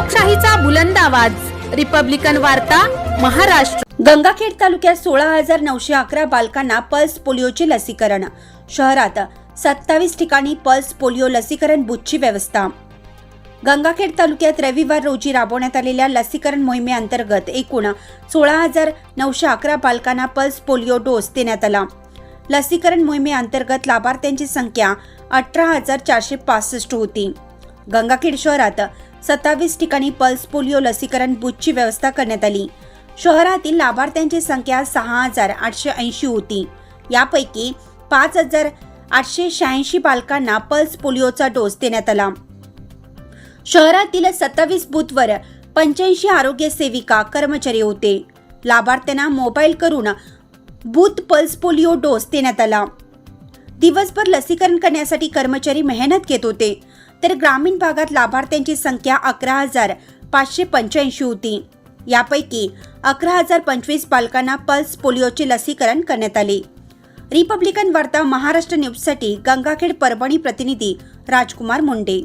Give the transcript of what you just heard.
लोकशाहीचा बुलंद आवाज, रिपब्लिकन वार्ता, महाराष्ट्र। गंगाखेड तालुक्यात 16,911 बालकांना पल्स पोलिओचे लसीकरण। शहरात 27 ठिकाणी पल्स पोलिओ लसीकरण बूथची व्यवस्था। गंगाखेड तालुक्यात रविवार रोजी राबवण्यात आलेल्या लसीकरण मोहिमेअंतर्गत एकूण 16,911 बालकांना पल्स पोलिओ डोस देण्यात आला। लसीकरण मोहिमेअंतर्गत लाभार्थ्यांची संख्या 18,465 होती। गंगाखेड शहरात 27 ठिकाणी पल्स पोलिओ लसीकरण बूथची व्यवस्था करण्यात आली। शहरातील लाभार्थ्यांची संख्या 6,880 होती। यापैकी 5,886 बालकांना पल्स पोलिओचा डोस देण्यात आला। शहरातील 27 बूथवर 85 आरोग्य सेविका कर्मचारी होते। लाभार्थ्यांना मोबाईल करून बूथ पल्स पोलिओ डोस देण्यात आला। दिवसभर लसीकरण करण्यासाठी कर्मचारी मेहनत घेत होते, तर ग्रामीण भागात लाभार्थ्यांची संख्या 11,585 होती। यापैकी 11,025 बालकांना पल्स पोलिओचे लसीकरण करण्यात आले। रिपब्लिकन वार्ता महाराष्ट्र न्यूजसाठी गंगाखेड परभणी प्रतिनिधी राजकुमार मुंडे।